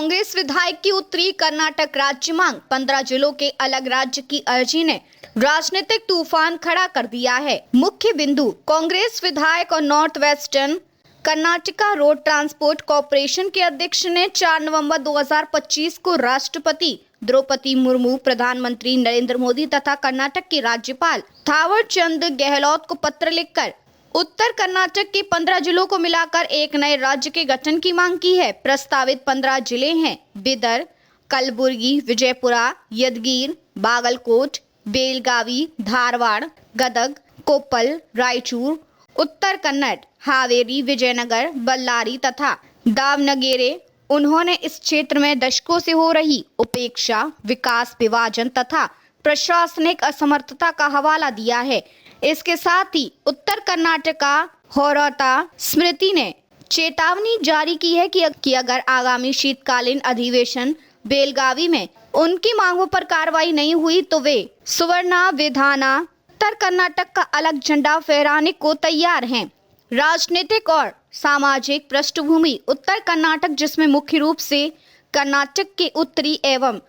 कांग्रेस विधायक की उत्तरी कर्नाटक राज्य मांग 15 जिलों के अलग राज्य की अर्जी ने राजनीतिक तूफान खड़ा कर दिया है। मुख्य बिंदु कांग्रेस विधायक और north western Karnataka road transport corporation के अध्यक्ष ने 4 नवंबर 2025 को राष्ट्रपति द्रौपदी मुर्मू, प्रधानमंत्री नरेंद्र मोदी तथा कर्नाटक के राज्यपाल थावर चंद गहलोत को पत्र लिखकर उत्तर कर्नाटक के 15 जिलों को मिलाकर एक नए राज्य के गठन की मांग की है। प्रस्तावित 15 जिले हैं बिदर, कलबुर्गी, विजयपुरा, यदगिर, बागलकोट, बेलगावी, धारवाड़, गदग, कोप्पल, रायचूर, उत्तर कन्नड़, हावेरी, विजयनगर, बल्लारी तथा दावणगेरे। उन्होंने इस क्षेत्र में दशकों से हो रही उपेक्षा, विकास विभाजन तथा प्रशासनिक असमर्थता का हवाला दिया है। इसके साथ ही उत्तर कर्नाटका होराटा समिति ने चेतावनी जारी की है कि अगर आगामी शीतकालीन अधिवेशन बेलगावी में उनकी मांगों पर कार्रवाई नहीं हुई तो वे सुवर्णा विधाना उत्तर कर्नाटक का अलग झंडा फहराने को तैयार हैं। राजनीतिक और सामाजिक पृष्ठभूमि उत्तर कर्नाटक, जिसमें मुख्य रूप से कर्नाटक के उत्तरी एवं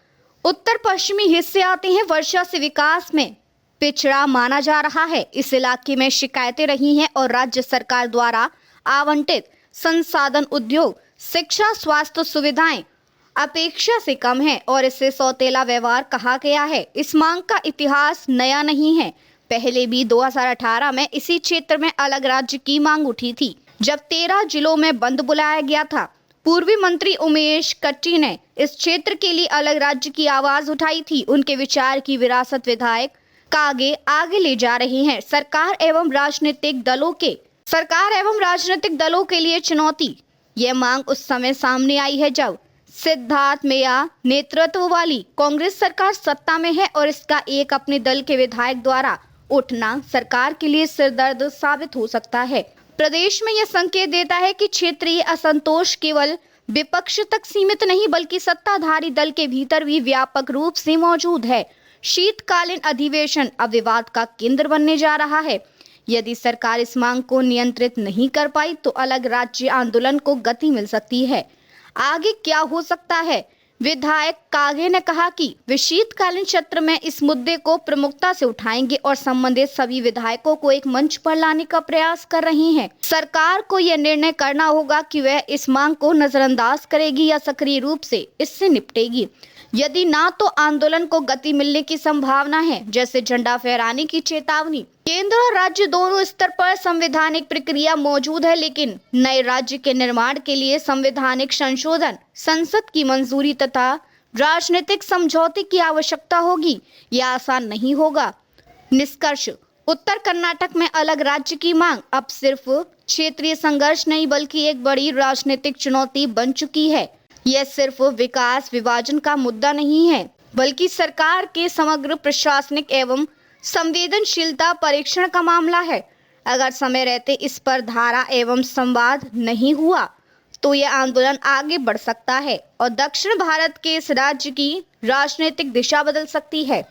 उत्तर पश्चिमी हिस्से आते हैं, वर्षा से विकास में पिछड़ा माना जा रहा है। इस इलाके में शिकायतें रही हैं और राज्य सरकार द्वारा आवंटित संसाधन, उद्योग, शिक्षा, स्वास्थ्य सुविधाएं अपेक्षा से कम है और इसे सौतेला व्यवहार कहा गया है। इस मांग का इतिहास नया नहीं है। पहले भी 2018 में इसी क्षेत्र में अलग राज्य की मांग उठी थी, जब 13 जिलों में बंद बुलाया गया था। पूर्वी मंत्री उमेश कट्टी ने इस क्षेत्र के लिए अलग राज्य की आवाज उठाई थी। उनके विचार की विरासत विधायक कागे आगे ले जा रही हैं। सरकार एवं राजनीतिक दलों के लिए चुनौती। यह मांग उस समय सामने आई है जब सिद्धार्थ मैया नेतृत्व वाली कांग्रेस सरकार सत्ता में है और इसका एक अपने दल के विधायक द्वारा उठना सरकार के लिए सिरदर्द साबित हो सकता है। प्रदेश में यह संकेत देता है कि क्षेत्रीय असंतोष केवल विपक्ष तक सीमित नहीं बल्कि सत्ताधारी दल के भीतर भी व्यापक रूप से मौजूद है। शीतकालीन अधिवेशन अब विवाद का केंद्र बनने जा रहा है। यदि सरकार इस मांग को नियंत्रित नहीं कर पाई तो अलग राज्य आंदोलन को गति मिल सकती है। आगे क्या हो सकता है? विधायक कागे ने कहा कि वे शीतकालीन सत्र में इस मुद्दे को प्रमुखता से उठाएंगे और संबंधित सभी विधायकों को एक मंच पर लाने का प्रयास कर रही हैं। सरकार को यह निर्णय करना होगा कि वह इस मांग को नजरअंदाज करेगी या सक्रिय रूप से इससे निपटेगी। यदि ना तो आंदोलन को गति मिलने की संभावना है, जैसे झंडा फहराने की चेतावनी। केंद्र और राज्य दोनों स्तर पर संवैधानिक प्रक्रिया मौजूद है, लेकिन नए राज्य के निर्माण के लिए संवैधानिक संशोधन, संसद की मंजूरी तथा राजनीतिक समझौते की आवश्यकता होगी। यह आसान नहीं होगा। निष्कर्ष, उत्तर कर्नाटक में अलग राज्य की मांग अब सिर्फ क्षेत्रीय संघर्ष नहीं बल्कि एक बड़ी राजनीतिक चुनौती बन चुकी है। यह सिर्फ विकास विभाजन का मुद्दा नहीं है बल्कि सरकार के समग्र प्रशासनिक एवं संवेदनशीलता परीक्षण का मामला है। अगर समय रहते इस पर धारा एवं संवाद नहीं हुआ तो यह आंदोलन आगे बढ़ सकता है और दक्षिण भारत के इस राज्य की राजनीतिक दिशा बदल सकती है।